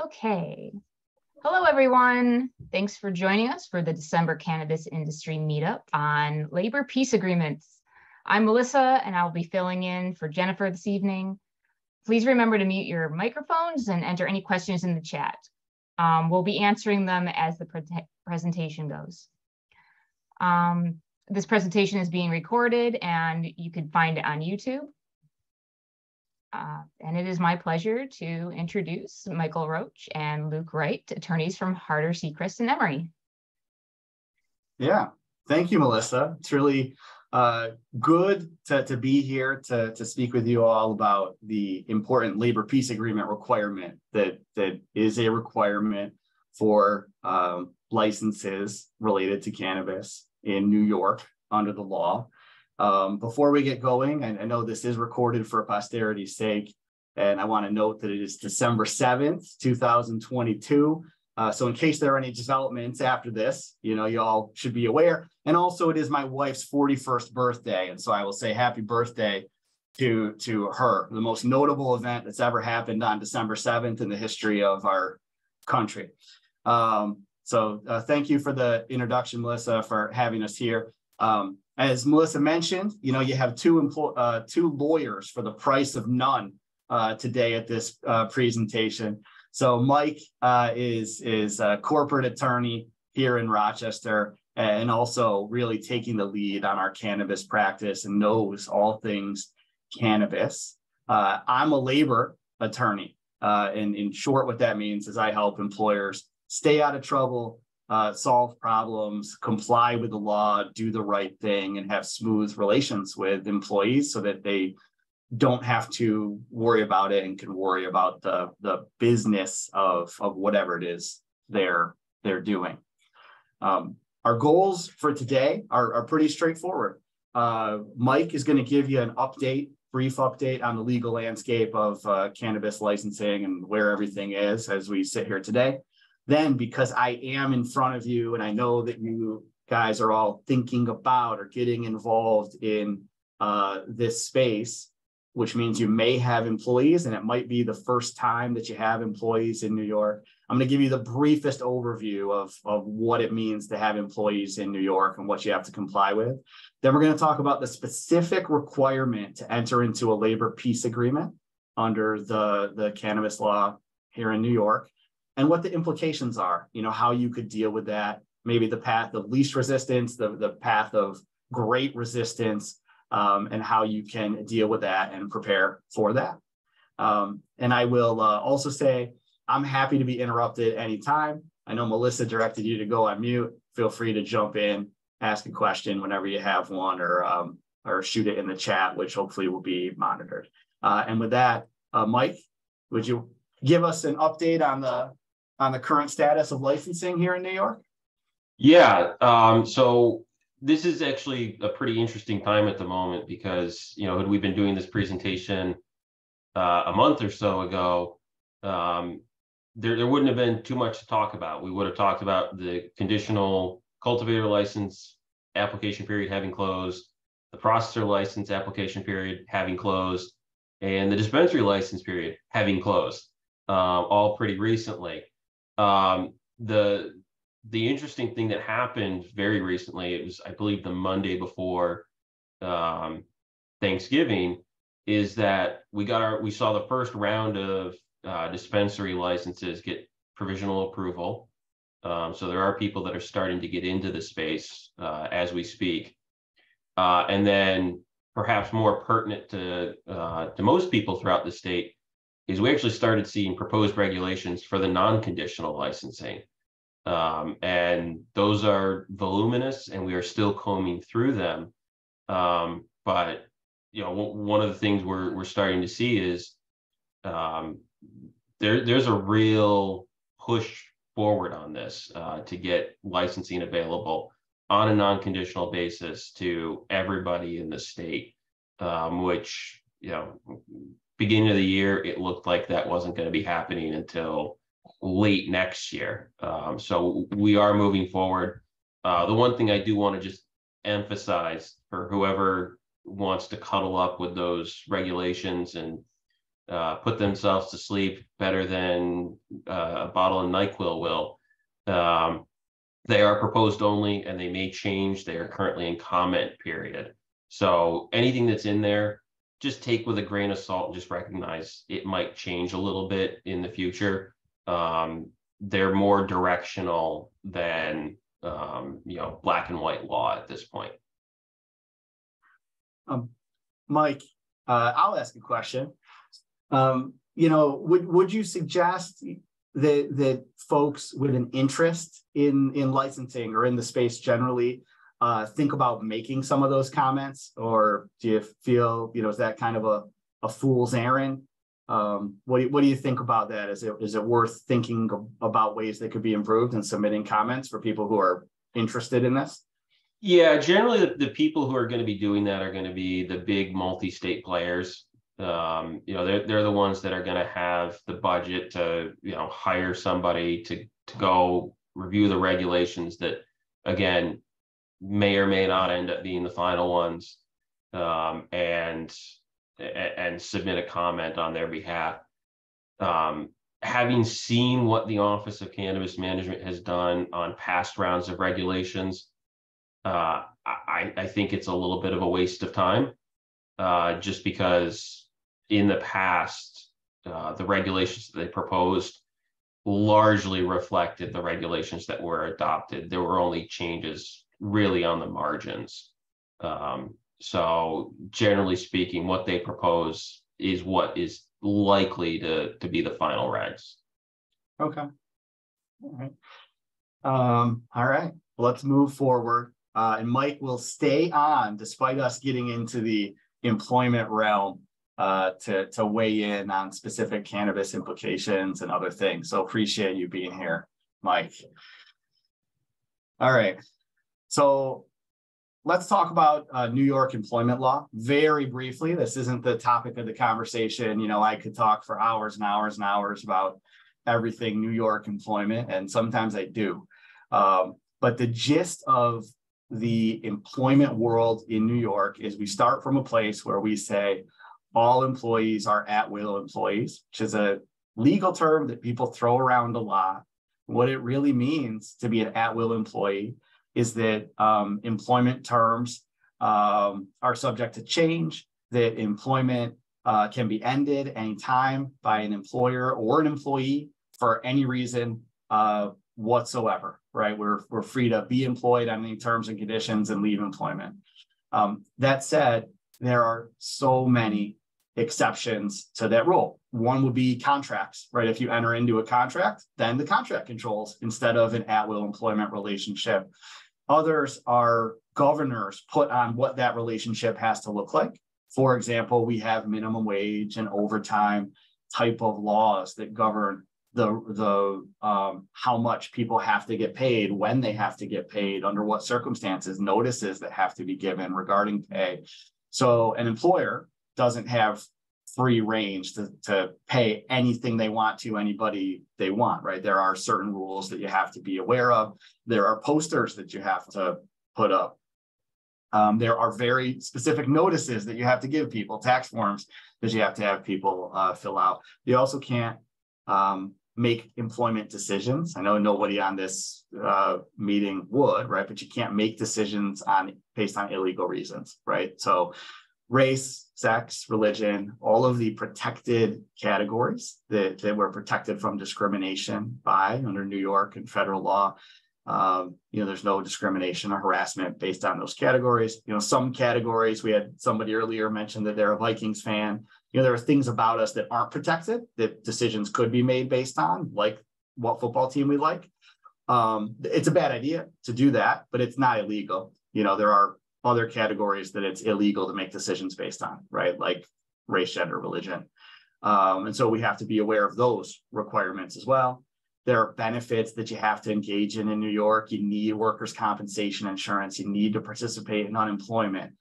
Okay. Hello, everyone. Thanks for joining us for the December Cannabis Industry Meetup on labor peace agreements. I'm Melissa, and I'll be filling in for Jennifer this evening. Please remember to mute your microphones and enter any questions in the chat. We'll be answering them as the presentation goes. This presentation is being recorded, and you can find it on YouTube. And it is my pleasure to introduce Michael Roach and Luke Wright, attorneys from Harder, Sechrist, and Emery. Yeah, thank you, Melissa. It's really good to be here to speak with you all about the important labor peace agreement requirement that is a requirement for licenses related to cannabis in New York under the law. Before we get going, I know this is recorded for posterity's sake, and I want to note that it is December 7th, 2022. So in case there are any developments after this, you all should be aware. And also it is my wife's 41st birthday. And so I will say happy birthday to her, the most notable event that's ever happened on December 7th in the history of our country. So thank you for the introduction, Melissa, for having us here. As Melissa mentioned, you have two lawyers for the price of none today at this presentation. So Mike is a corporate attorney here in Rochester and also really taking the lead on our cannabis practice and knows all things cannabis. I'm a labor attorney. And in short, what that means is I help employers stay out of trouble, solve problems, comply with the law, do the right thing, and have smooth relations with employees so that they don't have to worry about it and can worry about the business of whatever it is they're doing. Our goals for today are pretty straightforward. Mike is going to give you an brief update on the legal landscape of cannabis licensing and where everything is as we sit here today. Then, because I am in front of you and I know that you guys are all thinking about or getting involved in this space, which means you may have employees and it might be the first time that you have employees in New York. I'm going to give you the briefest overview of what it means to have employees in New York and what you have to comply with. Then we're going to talk about the specific requirement to enter into a labor peace agreement under the cannabis law here in New York, and what the implications are, how you could deal with that, maybe the path of least resistance, the path of great resistance, and how you can deal with that and prepare for that. And I will also say, I'm happy to be interrupted anytime. I know Melissa directed you to go on mute. Feel free to jump in, ask a question whenever you have one, or shoot it in the chat, which hopefully will be monitored. And with that, Mike, would you give us an update on the current status of licensing here in New York? Yeah, so this is actually a pretty interesting time at the moment because, had we been doing this presentation a month or so ago, there wouldn't have been too much to talk about. We would have talked about the conditional cultivator license application period having closed, the processor license application period having closed, and the dispensary license period having closed, all pretty recently. The interesting thing that happened very recently, it was, I believe, the Monday before Thanksgiving, is that we saw the first round of dispensary licenses get provisional approval. So there are people that are starting to get into the space as we speak. And then perhaps more pertinent to most people throughout the state is we actually started seeing proposed regulations for the non-conditional licensing. And those are voluminous and we are still combing through them. But, one of the things we're starting to see is there's a real push forward on this to get licensing available on a non-conditional basis to everybody in the state, which, beginning of the year, it looked like that wasn't going to be happening until late next year. So we are moving forward. The one thing I do want to just emphasize for whoever wants to cuddle up with those regulations and put themselves to sleep better than a bottle of NyQuil will. They are proposed only, and they may change. They are currently in comment period. So anything that's in there, just take with a grain of salt and just recognize it might change a little bit in the future. They're more directional than black and white law at this point. Mike, I'll ask a question. Would you suggest that folks with an interest in licensing or in the space generally think about making some of those comments, or do you feel is that kind of a fool's errand? What do you think about that? Is it worth thinking about ways that could be improved and submitting comments for people who are interested in this? Yeah, generally the people who are going to be doing that are going to be the big multi-state players. They're the ones that are going to have the budget to hire somebody to go review the regulations that, again, may or may not end up being the final ones, and submit a comment on their behalf. Having seen what the Office of Cannabis Management has done on past rounds of regulations, I think it's a little bit of a waste of time, just because in the past, the regulations that they proposed largely reflected the regulations that were adopted. There were only changes really on the margins. So generally speaking, what they propose is what is likely to be the final regs. Okay. All right. All right. Let's move forward. And Mike will stay on despite us getting into the employment realm to weigh in on specific cannabis implications and other things. So appreciate you being here, Mike. All right. So let's talk about New York employment law very briefly. This isn't the topic of the conversation. I could talk for hours and hours and hours about everything New York employment, and sometimes I do. But the gist of the employment world in New York is we start from a place where we say all employees are at-will employees, which is a legal term that people throw around a lot. What it really means to be an at-will employee is that employment terms are subject to change, that employment can be ended anytime by an employer or an employee for any reason whatsoever, right? We're free to be employed on any terms and conditions and leave employment. That said, there are so many exceptions to that rule. One would be contracts, right? If you enter into a contract, then the contract controls instead of an at-will employment relationship. Others are governors put on what that relationship has to look like. For example, we have minimum wage and overtime type of laws that govern the how much people have to get paid, when they have to get paid, under what circumstances, notices that have to be given regarding pay. So an employer doesn't have free range to pay anything they want to anybody they want, right? There are certain rules that you have to be aware of. There are posters that you have to put up. There are very specific notices that you have to give people, tax forms that you have to have people fill out. You also can't make employment decisions. I know nobody on this meeting would, right? But you can't make decisions based on illegal reasons, right? So race, sex, religion, all of the protected categories that were protected from discrimination under New York and federal law. There's no discrimination or harassment based on those categories. Some categories, we had somebody earlier mention that they're a Vikings fan. There are things about us that aren't protected that decisions could be made based on, like what football team we like. It's a bad idea to do that, but it's not illegal. There are other categories that it's illegal to make decisions based on, right? Like race, gender, religion. And so we have to be aware of those requirements as well. There are benefits that you have to engage in New York. You need workers' compensation insurance. You need to participate in unemployment.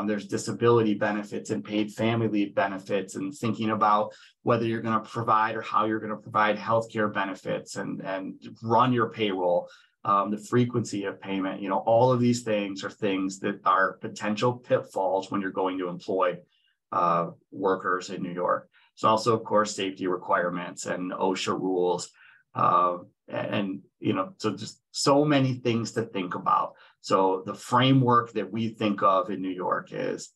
There's disability benefits and paid family leave benefits, and thinking about whether you're going to provide or how you're going to provide healthcare benefits and run your payroll, the frequency of payment. All of these things are things that are potential pitfalls when you're going to employ workers in New York. It's also, of course, safety requirements and OSHA rules. And, so just so many things to think about. So the framework that we think of in New York is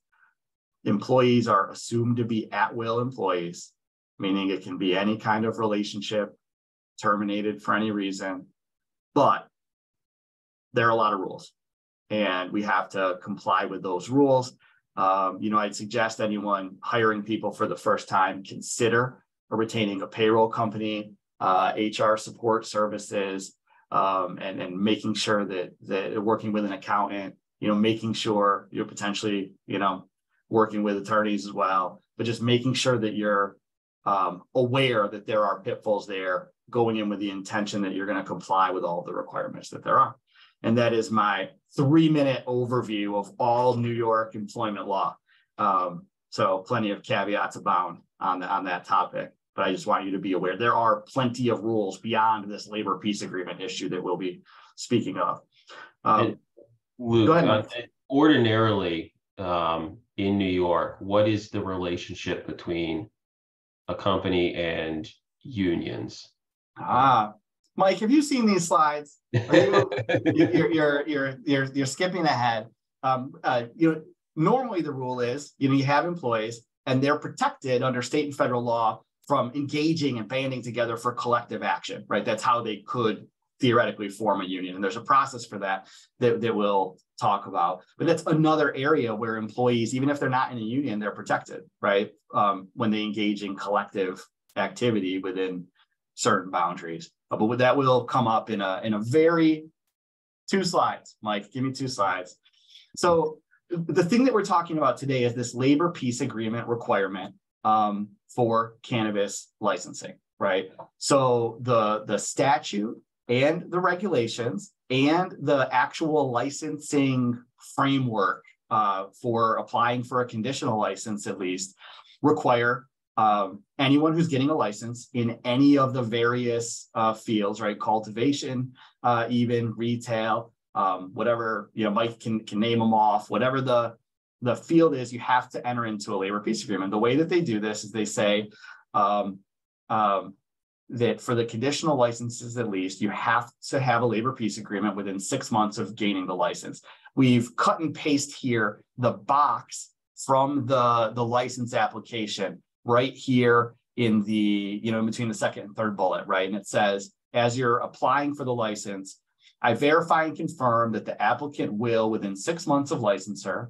employees are assumed to be at-will employees, meaning it can be any kind of relationship, terminated for any reason, but there are a lot of rules and we have to comply with those rules. I'd suggest anyone hiring people for the first time consider retaining a payroll company, HR support services, and making sure that working with an accountant, making sure you're potentially, working with attorneys as well, but just making sure that you're aware that there are pitfalls there, going in with the intention that you're going to comply with all the requirements that there are. And that is my 3-minute overview of all New York employment law. So plenty of caveats abound on that topic, but I just want you to be aware there are plenty of rules beyond this labor peace agreement issue that we'll be speaking of. Luke, go ahead, ordinarily in New York, what is the relationship between a company and unions? Mike, have you seen these slides? You're skipping ahead. Normally the rule is, you have employees and they're protected under state and federal law from engaging and banding together for collective action, right? That's how they could theoretically form a union. And there's a process for that we'll talk about. But that's another area where employees, even if they're not in a union, they're protected, right? When they engage in collective activity within certain boundaries. But that will come up in a very 2 slides. Mike, give me 2 slides. So the thing that we're talking about today is this labor peace agreement requirement for cannabis licensing, right? So the statute and the regulations and the actual licensing framework for applying for a conditional license, at least, require anyone who's getting a license in any of the various fields, right? Cultivation, even retail, whatever, Mike can name them off, whatever the field is, you have to enter into a labor peace agreement. The way that they do this is they say that for the conditional licenses, at least, you have to have a labor peace agreement within 6 months of gaining the license. We've cut and paste here the box from the license application right here in the, in between the second and third bullet, right? And it says, as you're applying for the license, I verify and confirm that the applicant will, within 6 months of licensure,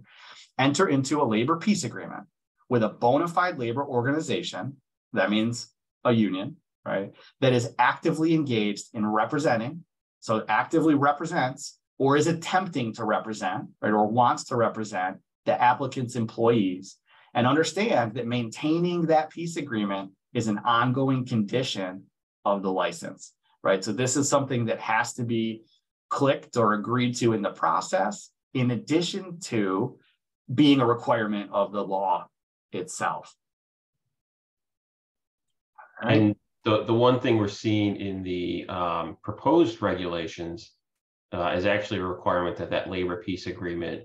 enter into a labor peace agreement with a bona fide labor organization, that means a union, right, that is actively engaged in representing, so actively represents or is attempting to represent, right, or wants to represent the applicant's employees, and understand that maintaining that peace agreement is an ongoing condition of the license, right? So this is something that has to be clicked or agreed to in the process, in addition to being a requirement of the law itself. All right. And the one thing we're seeing in the proposed regulations is actually a requirement that labor peace agreement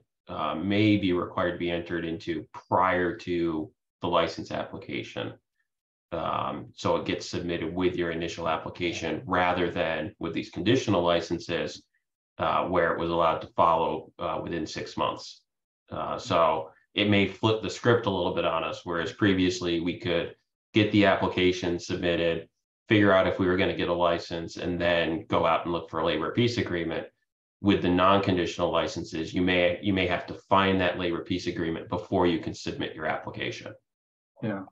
may be required to be entered into prior to the license application. So it gets submitted with your initial application rather than with these conditional licenses where it was allowed to follow within 6 months. So it may flip the script a little bit on us, whereas previously we could get the application submitted, figure out if we were going to get a license, and then go out and look for a labor peace agreement. With the non-conditional licenses, you may have to find that labor peace agreement before you can submit your application. Yeah.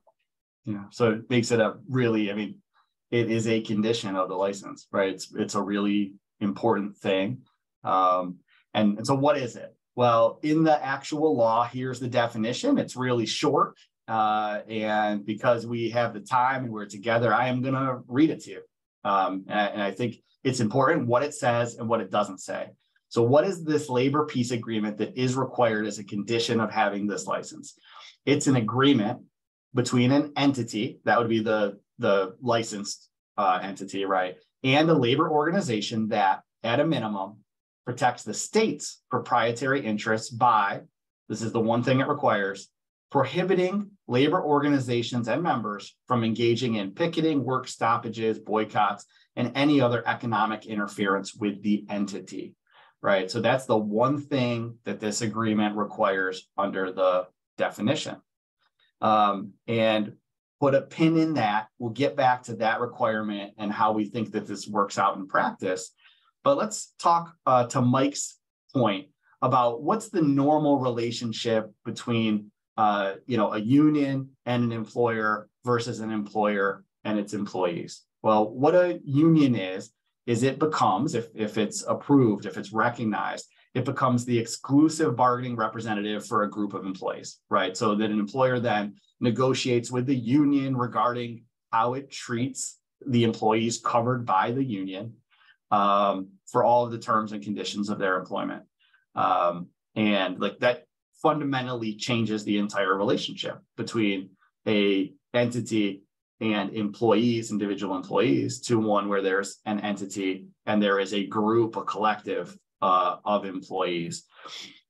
So it makes it a really, it is a condition of the license, right? It's a really important thing. And so what is it? Well, in the actual law, here's the definition. It's really short. And because we have the time and we're together, I am going to read it to you. And I think it's important what it says and what it doesn't say. So what is this labor peace agreement that is required as a condition of having this license? It's an agreement between an entity, that would be the licensed entity, right? And a labor organization that, at a minimum, protects the state's proprietary interests by, this is the one thing it requires, prohibiting labor organizations and members from engaging in picketing, work stoppages, boycotts, and any other economic interference with the entity, right? So that's the one thing that this agreement requires under the definition. And put a pin in that. We'll get back to that requirement and how we think that this works out in practice. But let's talk to Mike's point about what's the normal relationship between a union and an employer versus an employer and its employees. Well, what a union is it becomes, if it's approved, if it's recognized, it becomes the exclusive bargaining representative for a group of employees, right? So that an employer then negotiates with the union regarding how it treats the employees covered by the union for all of the terms and conditions of their employment. And like that fundamentally changes the entire relationship between a entity and employees, individual employees, to one where there's an entity and there is a group, a collective of employees.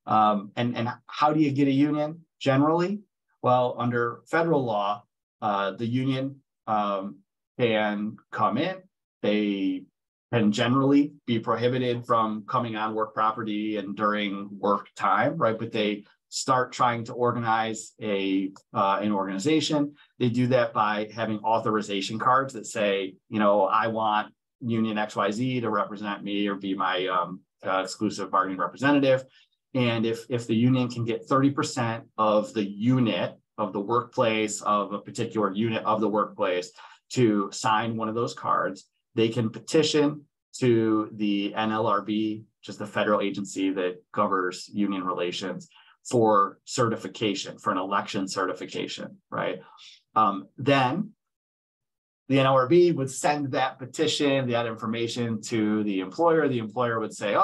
And how do you get a union generally? Well, under federal law, the union can come in. They can generally be prohibited from coming on work property and during work time, right? But they start trying to organize an organization. They do that by having authorization cards that say, I want Union XYZ to represent me or be my exclusive bargaining representative. And if the union can get 30% of the unit of the workplace, of a particular unit of the workplace, to sign one of those cards, they can petition to the NLRB, which is the federal agency that covers union relations, for certification, for an election certification, right? Then the NLRB would send that petition, that information to the employer. The employer would say,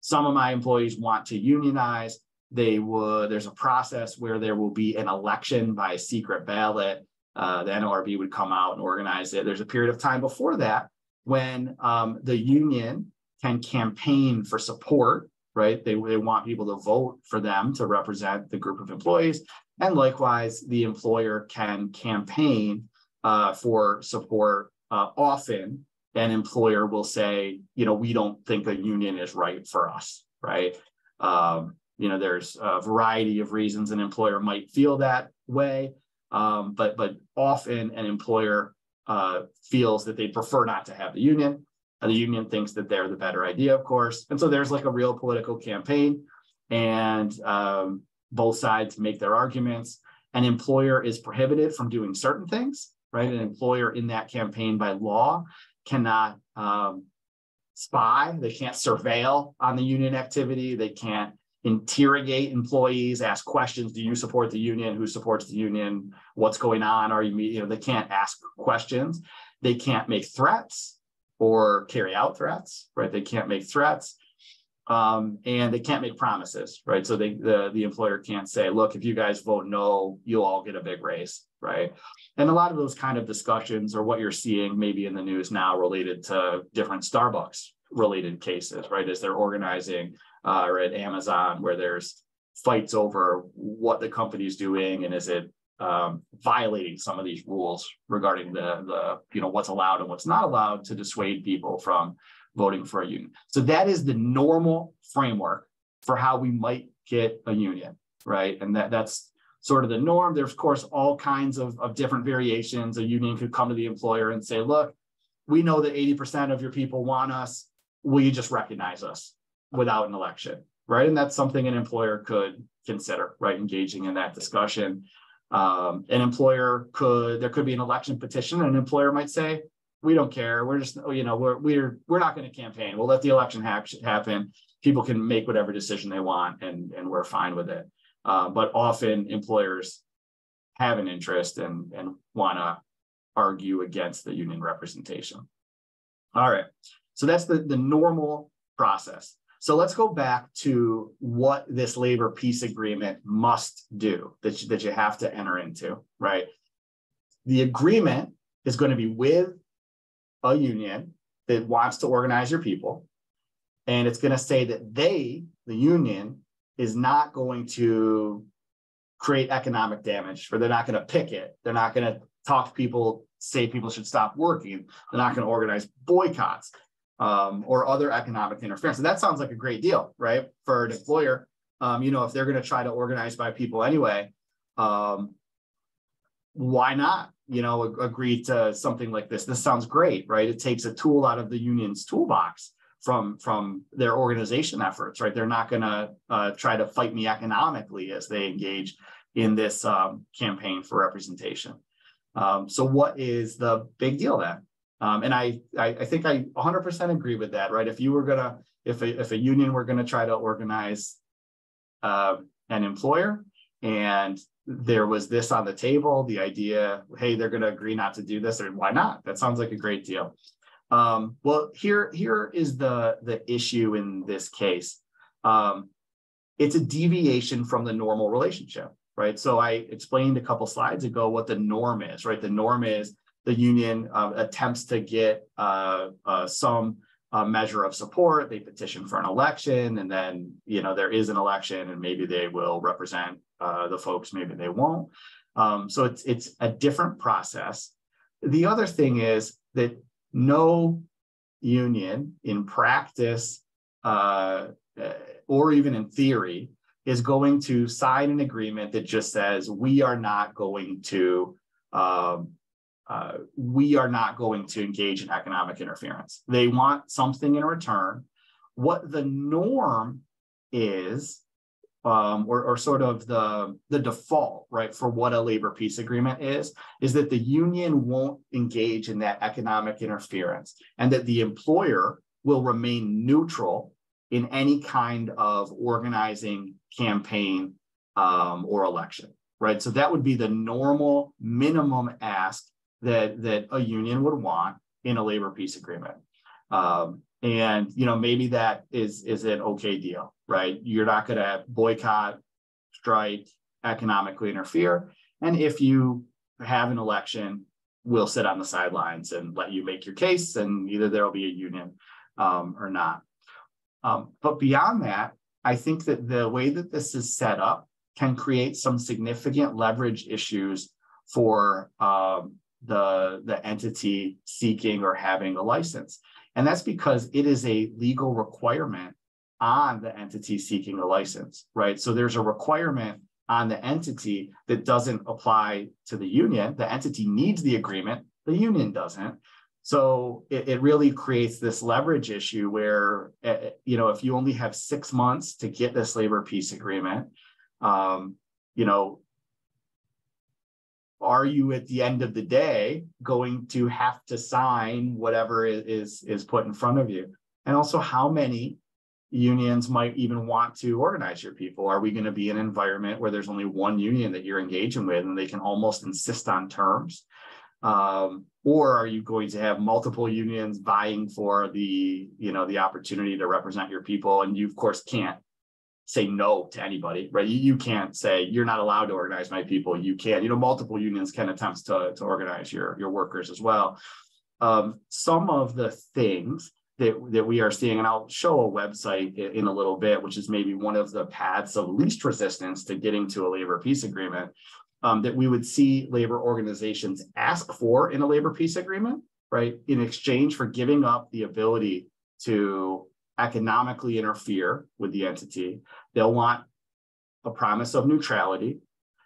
some of my employees want to unionize. There's a process where there will be an election by secret ballot. The NLRB would come out and organize it. There's a period of time before that when the union can campaign for support, right? They want people to vote for them to represent the group of employees. And likewise, the employer can campaign for support. Often an employer will say, we don't think a union is right for us, right? There's a variety of reasons an employer might feel that way, but often an employer feels that they prefer not to have the union. The union thinks that they're the better idea, of course. And so there's like a real political campaign, and both sides make their arguments. An employer is prohibited from doing certain things, right? An employer in that campaign by law cannot spy. They can't surveil on the union activity. They can't interrogate employees, ask questions. Do you support the union? Who supports the union? What's going on? Are you, they can't ask questions. They can't make threats or carry out threats, right? They can't make threats, and they can't make promises, right? So the employer can't say, look, if you guys vote no, you'll all get a big raise, right? And a lot of those kind of discussions are what you're seeing maybe in the news now related to different Starbucks related cases, right? As they're organizing or at Amazon, where there's fights over what the company's doing and is it violating some of these rules regarding the what's allowed and what's not allowed to dissuade people from voting for a union. So that is the normal framework for how we might get a union, right? And that's sort of the norm. There's, of course, all kinds of different variations. A union could come to the employer and say, look, we know that 80% of your people want us. Will you just recognize us without an election, right? And that's something an employer could consider, right? Engaging in that discussion. An employer there could be an election petition, and an employer might say, we don't care. We're just, we're not going to campaign. We'll let the election happen. People can make whatever decision they want, and we're fine with it. But often employers have an interest and want to argue against the union representation. All right. So that's the normal process. So let's go back to what this labor peace agreement must do that you have to enter into, right? The agreement is going to be with a union that wants to organize your people. And it's going to say that the union, is not going to create economic damage, or they're not going to picket. They're not going to talk to people, say people should stop working. They're not going to organize boycotts or other economic interference. And that sounds like a great deal, right? For an employer, if they're going to try to organize by people anyway, why not, agree to something like this? This sounds great, right? It takes a tool out of the union's toolbox from their organization efforts, right? They're not going to try to fight me economically as they engage in this campaign for representation. So what is the big deal then? And I think I 100% agree with that, right? If you were gonna, if a union were gonna try to organize an employer, and there was this on the table, the idea, hey, they're gonna agree not to do this, or why not? That sounds like a great deal. Well, here is the issue in this case. It's a deviation from the normal relationship, right? So I explained a couple slides ago what the norm is, right? The norm is the union attempts to get some measure of support. They petition for an election, and then there is an election, and maybe they will represent the folks, maybe they won't. So it's a different process. The other thing is that no union in practice or even in theory is going to sign an agreement that just says we are not going to engage in economic interference. They want something in return. What the norm is, or sort of the default, right, for what a labor peace agreement is that the union won't engage in that economic interference, and that the employer will remain neutral in any kind of organizing campaign or election, right? So that would be the normal minimum ask that a union would want in a labor peace agreement. And maybe that is an okay deal, right? You're not going to boycott, strike, economically interfere. And if you have an election, we'll sit on the sidelines and let you make your case, and either there'll be a union or not. But beyond that, I think that the way that this is set up can create some significant leverage issues for the entity seeking or having a license. And that's because it is a legal requirement on the entity seeking a license, right? So there's a requirement on the entity that doesn't apply to the union. The entity needs the agreement, the union doesn't. So it really creates this leverage issue where, if you only have 6 months to get this labor peace agreement, are you at the end of the day going to have to sign whatever is put in front of you? And also, how many unions might even want to organize your people? Are we going to be in an environment where there's only one union that you're engaging with and they can almost insist on terms? Or are you going to have multiple unions vying for the opportunity to represent your people? And you, of course, can't say no to anybody, right? You can't say you're not allowed to organize my people. You can't, multiple unions can attempt to organize your workers as well. Some of the things that we are seeing, and I'll show a website in a little bit, which is maybe one of the paths of least resistance to getting to a labor peace agreement, that we would see labor organizations ask for in a labor peace agreement, right? In exchange for giving up the ability to economically interfere with the entity. They'll want a promise of neutrality.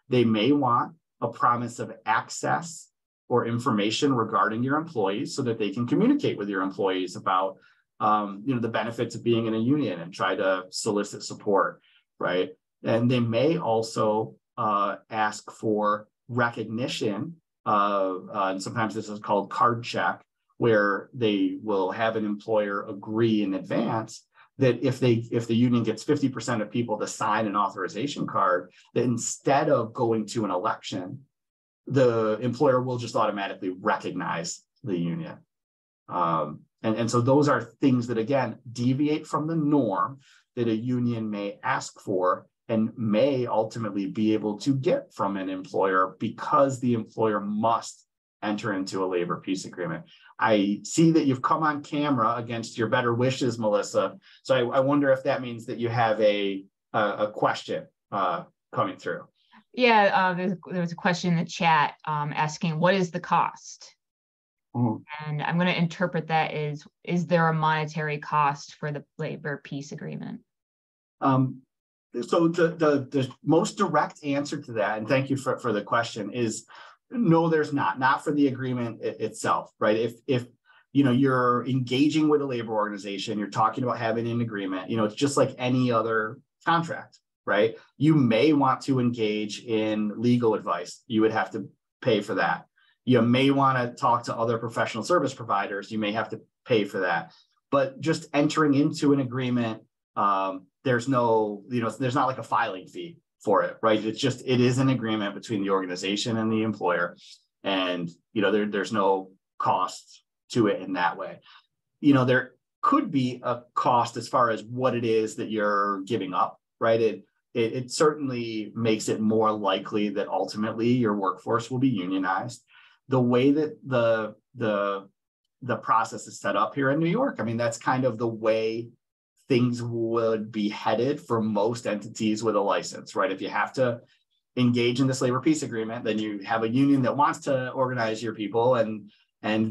They may want a promise of access or information regarding your employees so that they can communicate with your employees about the benefits of being in a union and try to solicit support, right? And they may also ask for recognition of, and sometimes this is called card check, where they will have an employer agree in advance that if the union gets 50% of people to sign an authorization card, that instead of going to an election, the employer will just automatically recognize the union. And so those are things that, again, deviate from the norm that a union may ask for and may ultimately be able to get from an employer because the employer must enter into a labor peace agreement. I see that you've come on camera against your better wishes, Melissa. So I wonder if that means that you have a question coming through. Yeah, there was a question in the chat asking, what is the cost? Mhm. And I'm going to interpret that as, is there a monetary cost for the labor peace agreement? So the most direct answer to that, and thank you for the question, is no, there's not for the agreement itself, right? If you're engaging with a labor organization, you're talking about having an agreement, it's just like any other contract, right? You may want to engage in legal advice. You would have to pay for that. You may want to talk to other professional service providers. You may have to pay for that. But just entering into an agreement, there's no, there's not like a filing fee for it, right? It is an agreement between the organization and the employer. And, there's no cost to it in that way. There could be a cost as far as what it is that you're giving up, right? It certainly makes it more likely that ultimately your workforce will be unionized. The way that the process is set up here in New York, I mean, that's kind of the way things would be headed for most entities with a license, right? If you have to engage in this labor peace agreement, then you have a union that wants to organize your people, and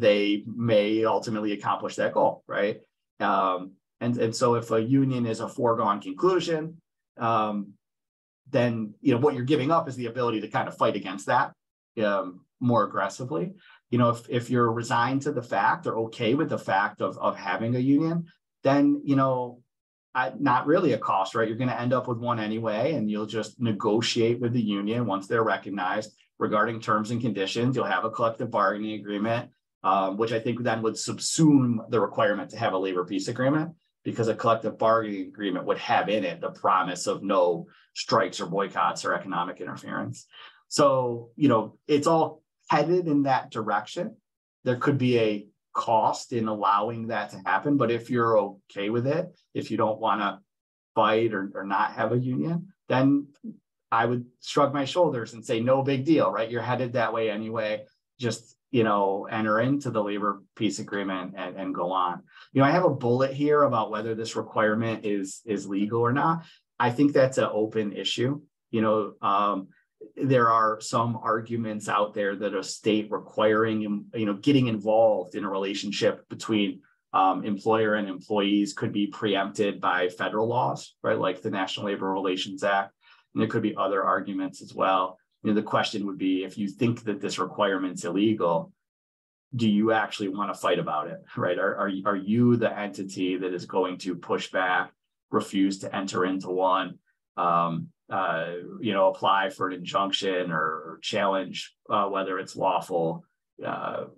they may ultimately accomplish that goal, right? And so if a union is a foregone conclusion, then what you're giving up is the ability to kind of fight against that more aggressively. If you're resigned to the fact or okay with the fact of having a union, then not really a cost, right? You're going to end up with one anyway, and you'll just negotiate with the union once they're recognized regarding terms and conditions. You'll have a collective bargaining agreement, which I think then would subsume the requirement to have a labor peace agreement, because a collective bargaining agreement would have in it the promise of no strikes or boycotts or economic interference. So, it's all headed in that direction. There could be a cost in allowing that to happen, but if you're okay with it, if you don't want to fight or not have a union, then I would shrug my shoulders and say no big deal, right? You're headed that way anyway. Just enter into the labor peace agreement and go on. I have a bullet here about whether this requirement is legal or not. I think that's an open issue. There are some arguments out there that a state requiring, getting involved in a relationship between employer and employees could be preempted by federal laws, right? Like the National Labor Relations Act. And there could be other arguments as well. The question would be, if you think that this requirement's illegal, do you actually want to fight about it, right? Are you the entity that is going to push back, refuse to enter into one, apply for an injunction or challenge whether it's lawful,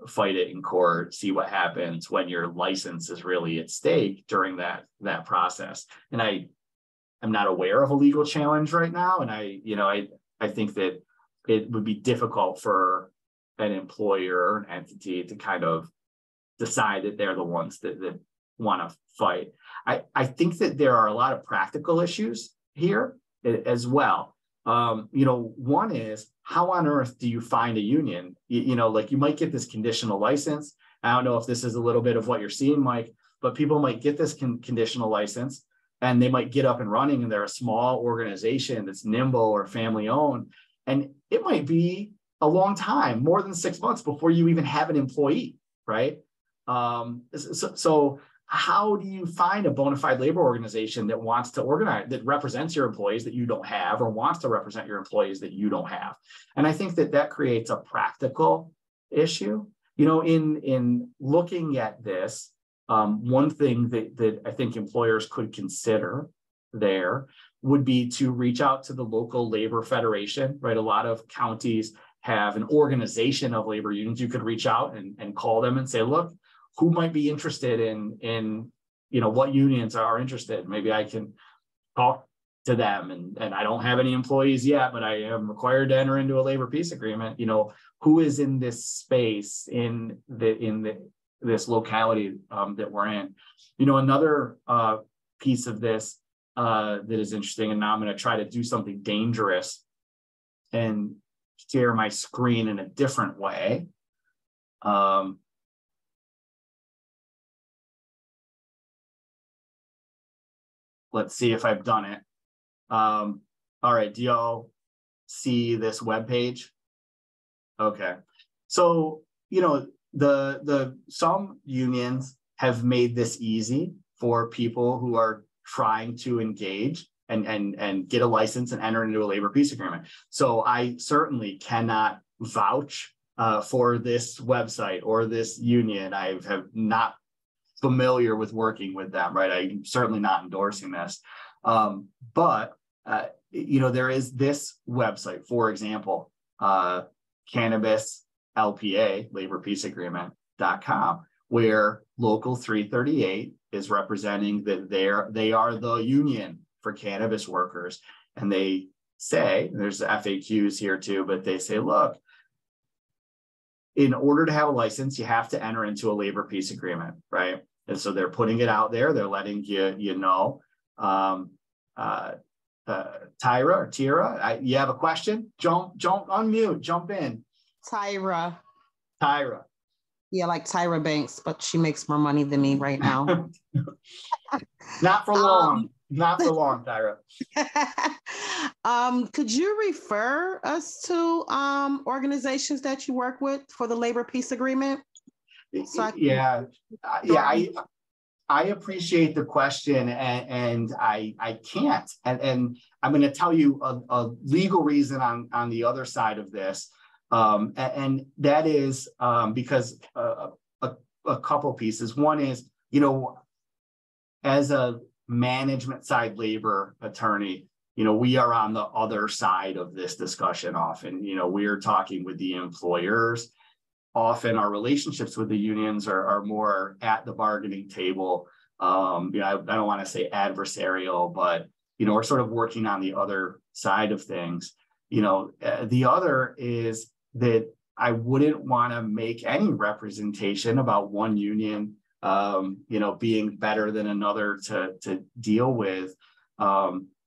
fight it in court, see what happens when your license is really at stake during that process? And I'm not aware of a legal challenge right now, and I think that it would be difficult for an employer or an entity to kind of decide that they're the ones that want to fight. I think that there are a lot of practical issues here as well. One is, how on earth do you find a union? Like, you might get this conditional license. I don't know if this is a little bit of what you're seeing, Mike, but people might get this conditional license and they might get up and running, and they're a small organization that's nimble or family owned. And it might be a long time, more than 6 months, before you even have an employee, right? So how do you find a bona fide labor organization that wants to organize, that represents your employees that you don't have, or wants to represent your employees that you don't have? And I think that creates a practical issue. In looking at this, one thing that I think employers could consider there would be to reach out to the local labor federation, right? A lot of counties have an organization of labor unions. You could reach out and call them and say, look, who might be interested in what unions are interested? Maybe I can talk to them, and I don't have any employees yet, but I am required to enter into a labor peace agreement. Who is in this space in this locality that we're in? Another piece of this that is interesting, and now I'm going to try to do something dangerous and share my screen in a different way. Let's see if I've done it. All right, do y'all see this webpage? Okay. So, you know, the some unions have made this easy for people who are trying to engage and get a license and enter into a labor peace agreement. So I certainly cannot vouch for this website or this union. I have not familiar with working with them, right? I'm certainly not endorsing this. But you know, there is this website, for example, Cannabis LPA, Labor Peace Agreement.com, where Local 338 is representing that they are the union for cannabis workers. And they say, there's FAQs here too, but they say, look, in order to have a license, you have to enter into a labor peace agreement, right? And so they're putting it out there. They're letting you know. Tyra, you have a question? Jump, unmute, jump in. Tyra. Yeah, like Tyra Banks, but she makes more money than me right now. Not for long. Not for long, Tyra. Could you refer us to organizations that you work with for the labor peace agreement? So I appreciate the question, and I can't. And I'm going to tell you a legal reason on the other side of this. And that is because a couple pieces. One is, you know, as a management side labor attorney, you know, we are on the other side of this discussion often. You know, we're talking with the employers. Often our relationships with the unions are more at the bargaining table. You know, I don't want to say adversarial, but, you know, we're sort of working on the other side of things. You know, the other is that I wouldn't want to make any representation about one union, you know, being better than another to deal with,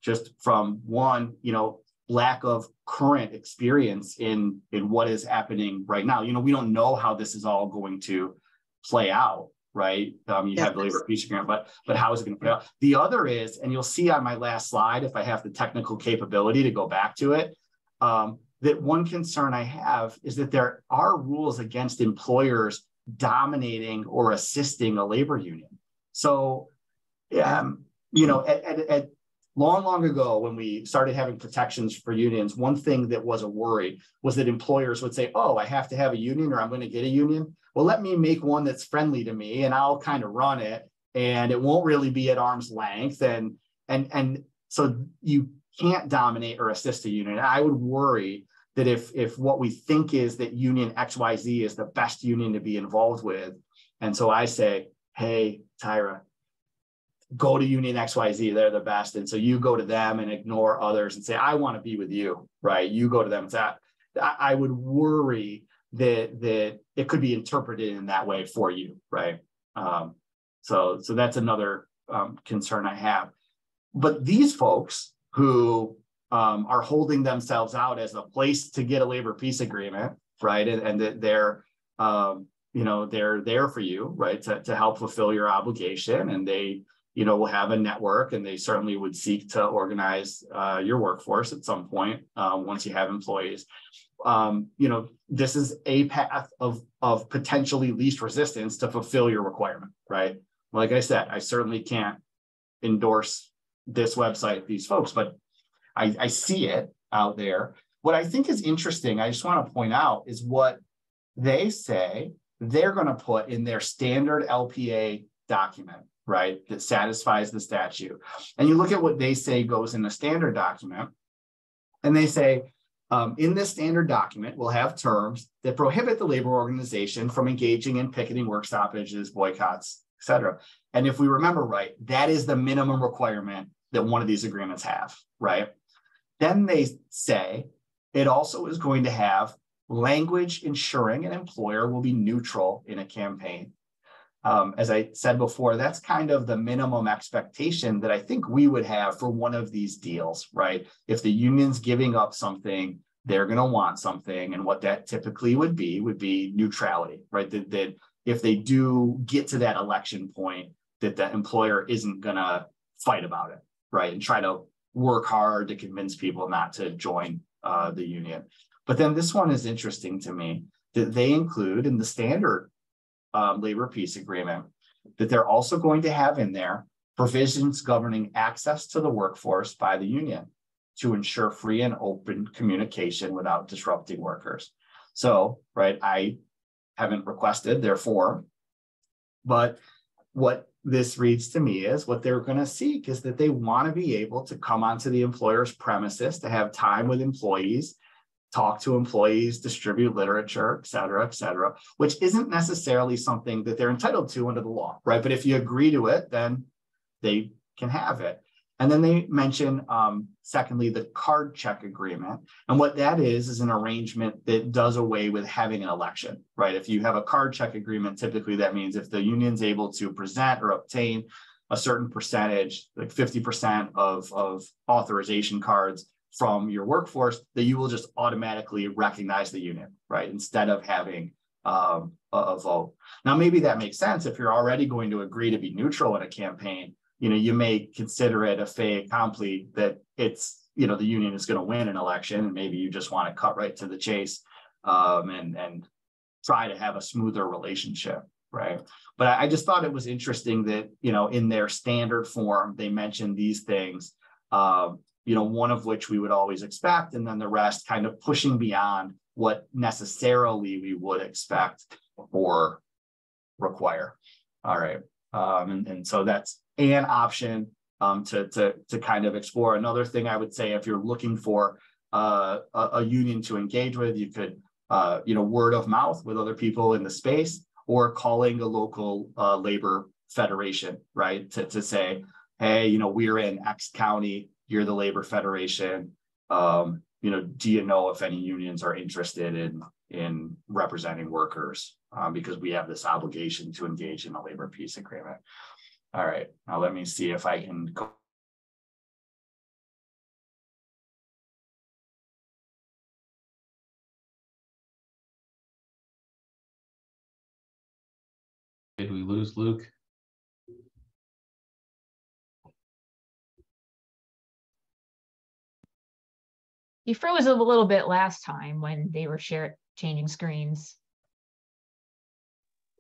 just from one, you know, lack of current experience in what is happening right now. You know, we don't know how this is all going to play out, right? You have the labor peace agreement, but how is it going to play out? The other is, and you'll see on my last slide, if I have the technical capability to go back to it, that one concern I have is that there are rules against employers dominating or assisting a labor union. So, you know, at long ago, when we started having protections for unions, one thing that was a worry was that employers would say, oh, I have to have a union or I'm going to get a union. Well, let me make one that's friendly to me and I'll kind of run it and it won't really be at arm's length. And so you can't dominate or assist a union. I would worry that if what we think is that union XYZ is the best union to be involved with. And so I say, hey, Tyra, go to union XYZ, they're the best. And so you go to them and ignore others and say, I want to be with you, right? You go to them and say, I would worry that it could be interpreted in that way for you, right? So that's another concern I have. But these folks who are holding themselves out as a place to get a labor peace agreement, right? And that they're, you know, they're there for you, right? To help fulfill your obligation. And they, you know, will have a network and they certainly would seek to organize your workforce at some point once you have employees. You know, this is a path of potentially least resistance to fulfill your requirement, right? Like I said, I certainly can't endorse this website, these folks, but I see it out there. What I think is interesting, I just want to point out, is what they say they're going to put in their standard LPA document, right, that satisfies the statute. And you look at what they say goes in the standard document, and they say, in this standard document, we'll have terms that prohibit the labor organization from engaging in picketing, work stoppages, boycotts, et cetera. And if we remember right, that is the minimum requirement that one of these agreements have, right? Then they say it also is going to have language ensuring an employer will be neutral in a campaign. As I said before, that's kind of the minimum expectation that I think we would have for one of these deals, right? If the union's giving up something, they're going to want something. And what that typically would be neutrality, right? That if they do get to that election point, that the employer isn't going to fight about it, right? And try to work hard to convince people not to join the union. But then this one is interesting to me, that they include in the standard labor peace agreement that they're also going to have in there provisions governing access to the workforce by the union to ensure free and open communication without disrupting workers. So, right, I haven't requested their form, but what this reads to me is what they're going to seek is that they want to be able to come onto the employer's premises to have time with employees, talk to employees, distribute literature, et cetera, which isn't necessarily something that they're entitled to under the law, right? But if you agree to it, then they can have it. And then they mention, secondly, the card check agreement. And what that is an arrangement that does away with having an election, right? If you have a card check agreement, typically that means if the union's able to present or obtain a certain percentage, like 50% of authorization cards from your workforce, that you will just automatically recognize the union, right? Instead of having a vote. Now, maybe that makes sense if you're already going to agree to be neutral in a campaign. You may consider it a fait accompli that it's, the union is going to win an election, and maybe you just want to cut right to the chase and try to have a smoother relationship, right? But I just thought it was interesting that, in their standard form, they mentioned these things, one of which we would always expect, and then the rest kind of pushing beyond what necessarily we would expect or require. All right. And so that's an option to kind of explore. Another thing I would say, if you're looking for a union to engage with, you could, word of mouth with other people in the space, or calling a local labor federation, right? To say, hey, we're in X county, you're the labor federation. Do you know if any unions are interested in representing workers? Because we have this obligation to engage in a labor peace agreement. All right, now let me see if I can go. Did we lose Luke? He froze a little bit last time when they were changing screens.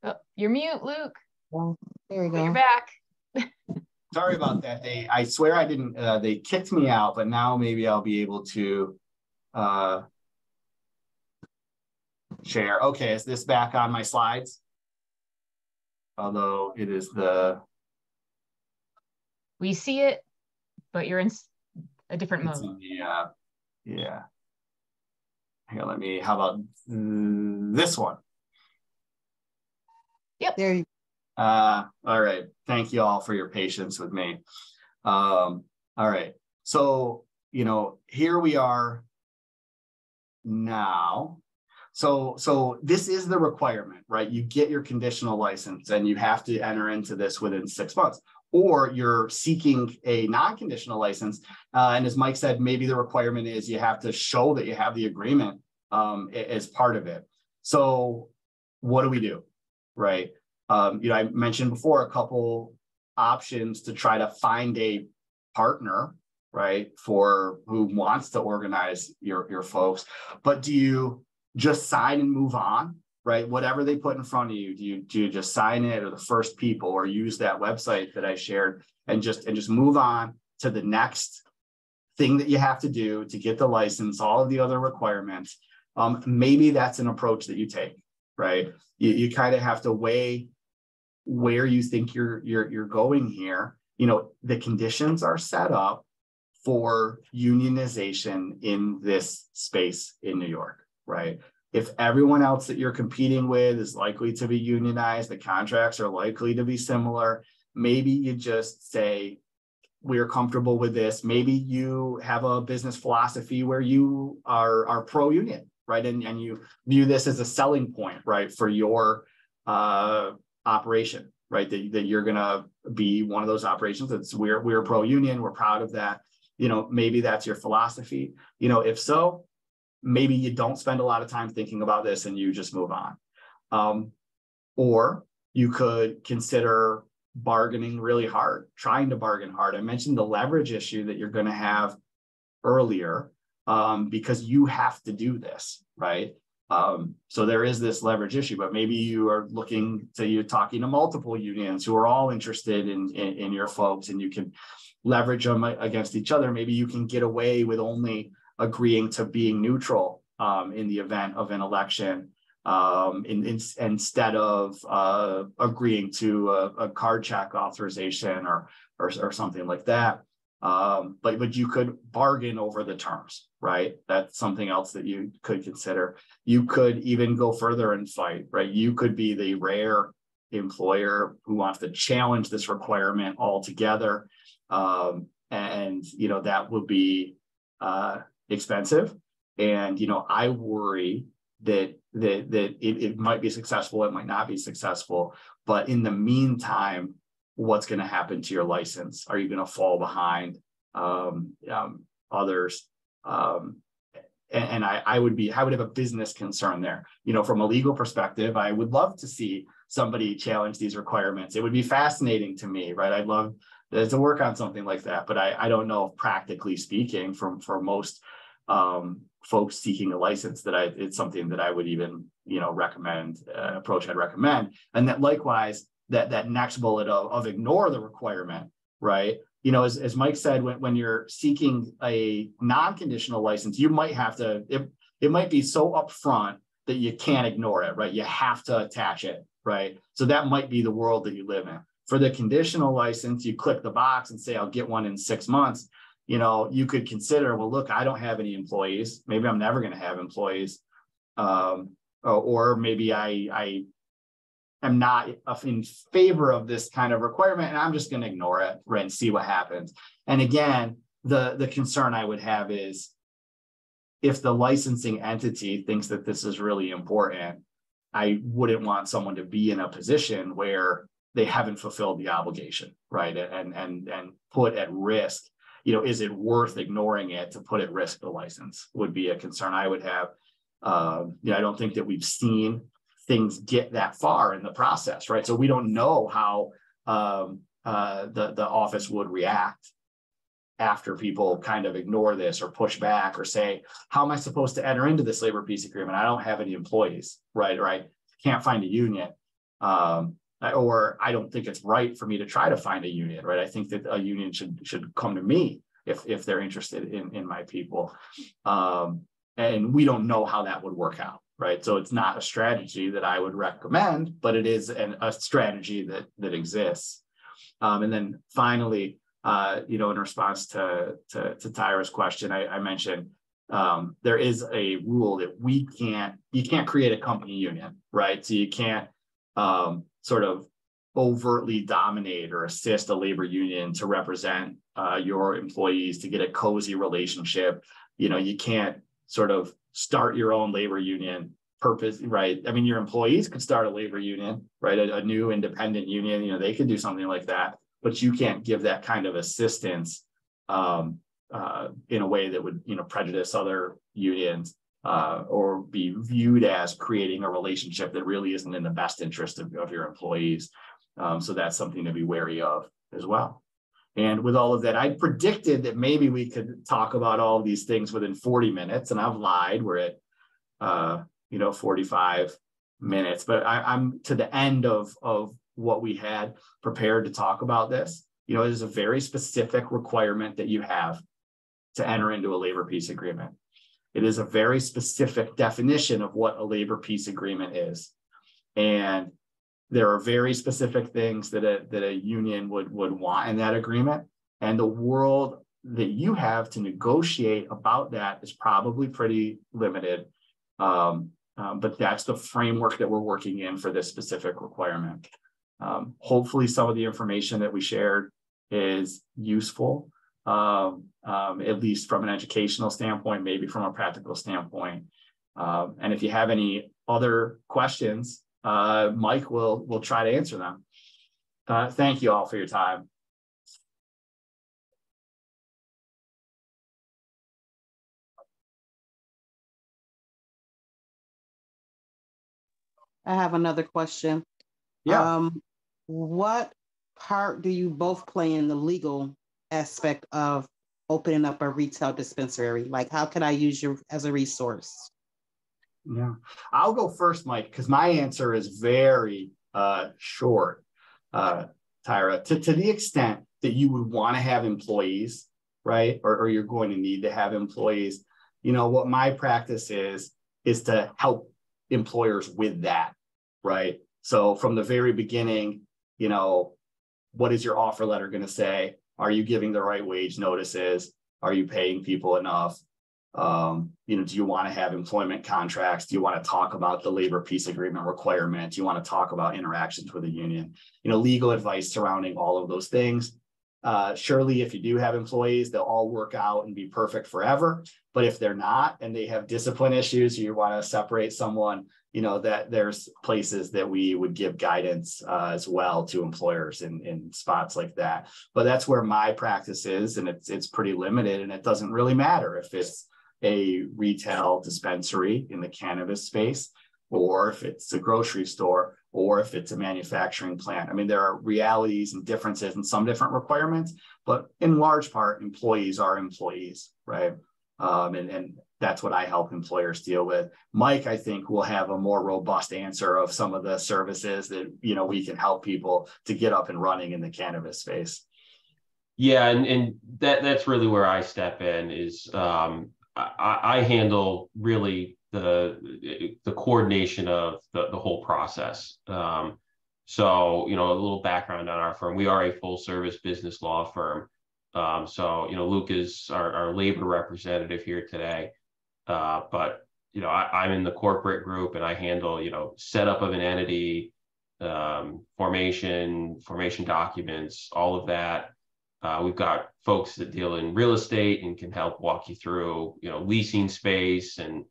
Oh, you're mute, Luke. Well, there you But go. you're back. Sorry about that. I swear I didn't, they kicked me out, but now maybe I'll be able to share. Okay, is this back on my slides? Although it is We see it, but you're in a different mode. Yeah. Here, how about this one? Yep. There you go. All right. Thank you all for your patience with me. All right. So, here we are now. So this is the requirement, right? You get your conditional license and you have to enter into this within 6 months, or you're seeking a non-conditional license. And as Mike said, maybe the requirement is you have to show that you have the agreement as part of it. So what do we do, right? I mentioned before a couple options to try to find a partner, right, for who wants to organize your folks. But do you just sign and move on, right? Whatever they put in front of you, do you just sign it, or the first people, or use that website that I shared and just move on to the next thing that you have to do to get the license, all of the other requirements? Maybe that's an approach that you take, right? You kind of have to weigh where you think you're going here. The conditions are set up for unionization in this space in New York, right? If everyone else that you're competing with is likely to be unionized, the contracts are likely to be similar, maybe you just say, we're comfortable with this. Maybe you have a business philosophy where you are pro-union, right? And you view this as a selling point, right, for your operation, right? That you're gonna be one of those operations that's we're pro-union, we're proud of that. Maybe that's your philosophy. If so, maybe you don't spend a lot of time thinking about this and you just move on. Or you could consider bargaining really hard, trying to bargain hard. I mentioned the leverage issue that you're going to have earlier. because you have to do this, right? So there is this leverage issue, but maybe you are you're talking to multiple unions who are all interested in your folks, and you can leverage them against each other. Maybe you can get away with only agreeing to being neutral in the event of an election, instead of agreeing to a card check authorization or something like that. But you could bargain over the terms, right? That's something else that you could consider. You could even go further and fight, right? You could be the rare employer who wants to challenge this requirement altogether. And that would be expensive. And, I worry that it might be successful, it might not be successful. But in the meantime, what's going to happen to your license? Are you going to fall behind others? And I would have a business concern there. From a legal perspective, I would love to see somebody challenge these requirements. It would be fascinating to me, right? I'd love to work on something like that, but I don't know if practically speaking, for most folks seeking a license, that it's something that I would even, recommend, approach I'd recommend. And that likewise, that next bullet of ignore the requirement, right? As Mike said, when you're seeking a non-conditional license, you might have to, it might be so upfront that you can't ignore it, right? You have to attach it, right? So that might be the world that you live in. For the conditional license, you click the box and say, I'll get one in 6 months. You could consider, well, look, I don't have any employees. Maybe I'm never going to have employees. Or maybe I am not in favor of this kind of requirement, and I'm just going to ignore it, right, and see what happens. And again, the concern I would have is if the licensing entity thinks that this is really important, I wouldn't want someone to be in a position where they haven't fulfilled the obligation, right? And put at risk, is it worth ignoring it to put at risk the license would be a concern I would have. I don't think that we've seen things get that far in the process, right? So we don't know how the office would react after people kind of ignore this or push back or say, how am I supposed to enter into this labor peace agreement? I don't have any employees, right? Can't find a union. Or I don't think it's right for me to try to find a union, right? I think that a union should come to me if they're interested in my people. And we don't know how that would work out, right? So it's not a strategy that I would recommend, but it is a strategy that exists. And then finally, in response to Tyra's question, I mentioned there is a rule that you can't create a company union, right? So you can't sort of overtly dominate or assist a labor union to represent your employees to get a cozy relationship. You can't sort of start your own labor union purpose, right? I mean, your employees could start a labor union, right? A new independent union, they could do something like that, but you can't give that kind of assistance in a way that would, prejudice other unions or be viewed as creating a relationship that really isn't in the best interest of your employees. So that's something to be wary of as well. And with all of that, I predicted that maybe we could talk about all of these things within 40 minutes, and I've lied. We're at 45 minutes, but I'm to the end of what we had prepared to talk about this. It is a very specific requirement that you have to enter into a labor peace agreement. It is a very specific definition of what a labor peace agreement is. And there are very specific things that a union would want in that agreement. And the world that you have to negotiate about that is probably pretty limited. But that's the framework that we're working in for this specific requirement. Hopefully some of the information that we shared is useful, at least from an educational standpoint, maybe from a practical standpoint. And if you have any other questions, Mike will try to answer them. Thank you all for your time. I have another question. Yeah. What part do you both play in the legal aspect of opening up a retail dispensary? Like, how can I use you as a resource? Yeah, I'll go first, Mike, because my answer is very short, Tyra. To the extent that you would want to have employees, right, or you're going to need to have employees, what my practice is to help employers with that, right? So from the very beginning, what is your offer letter going to say? Are you giving the right wage notices? Are you paying people enough? Do you want to have employment contracts? Do you want to talk about the labor peace agreement requirement? Do you want to talk about interactions with a union? Legal advice surrounding all of those things. Surely, if you do have employees, they'll all work out and be perfect forever. But if they're not, and they have discipline issues, you want to separate someone, that there's places that we would give guidance as well to employers in spots like that. But that's where my practice is, and it's pretty limited, and it doesn't really matter if it's a retail dispensary in the cannabis space, or if it's a grocery store, or if it's a manufacturing plant. I mean, there are realities and differences and some different requirements, but in large part, employees are employees, right? And that's what I help employers deal with. Mike, I think, will have a more robust answer of some of the services that, we can help people to get up and running in the cannabis space. Yeah, and that's really where I step in is I handle really the coordination of the whole process. So, a little background on our firm. We are a full service business law firm. So, Luke is our labor representative here today. But, I'm in the corporate group, and I handle, setup of an entity, formation documents, all of that. We've got folks that deal in real estate and can help walk you through, leasing space and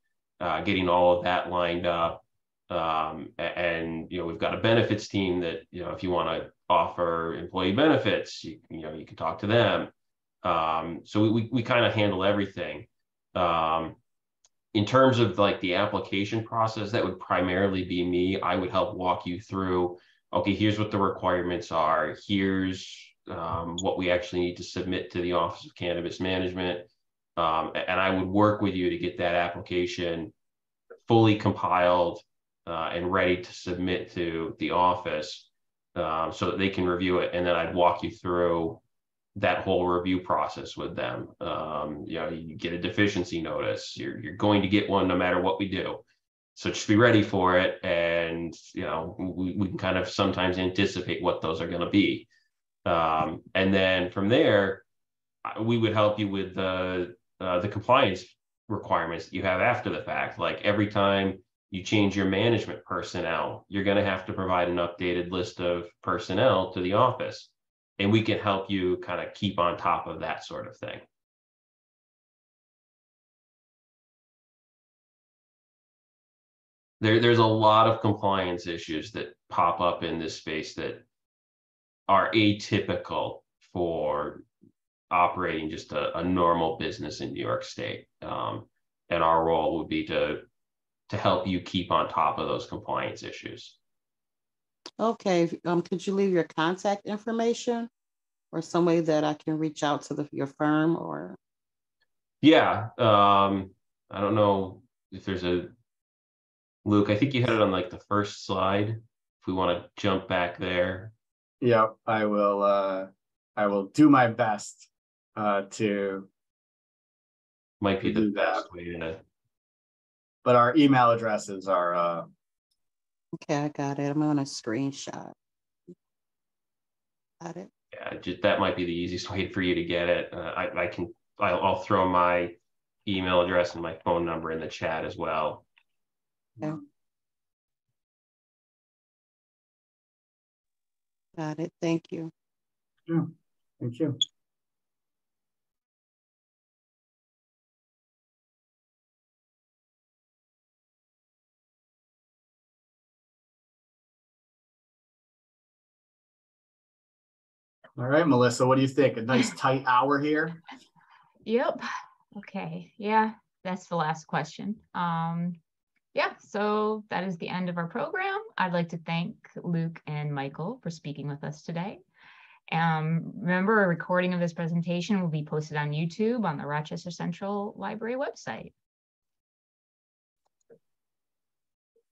getting all of that lined up. And we've got a benefits team that, if you want to offer employee benefits, you can talk to them. So we kind of handle everything. In terms of like the application process, that would primarily be me. I would help walk you through, okay, here's what the requirements are. Here's what we actually need to submit to the Office of Cannabis Management. And I would work with you to get that application fully compiled and ready to submit to the office so that they can review it. And then I'd walk you through that whole review process with them. You get a deficiency notice. You're going to get one no matter what we do. So just be ready for it. And, we can kind of sometimes anticipate what those are going to be. And then from there, we would help you with the compliance requirements that you have after the fact. Like every time you change your management personnel, you're going to have to provide an updated list of personnel to the office. And we can help you kind of keep on top of that sort of thing. There's a lot of compliance issues that pop up in this space that are atypical for operating just a normal business in New York State. And our role would be to help you keep on top of those compliance issues. Okay. Could you leave your contact information or some way that I can reach out to your firm or? Yeah. I don't know if there's Luke, I think you had it on like the first slide. If we want to jump back there. Yeah, I will do my best to might be the do best that. way to. But our email addresses are okay, I got it. I'm on a screenshot. Got it. Yeah, that might be the easiest way for you to get it. I'll throw my email address and my phone number in the chat as well. Okay. Got it. Thank you. Yeah, thank you. All right, Melissa, what do you think? A nice tight hour here? Yep. Okay. Yeah, that's the last question. Yeah, so that is the end of our program. I'd like to thank Luke and Michael for speaking with us today. Remember, a recording of this presentation will be posted on YouTube on the Rochester Central Library website.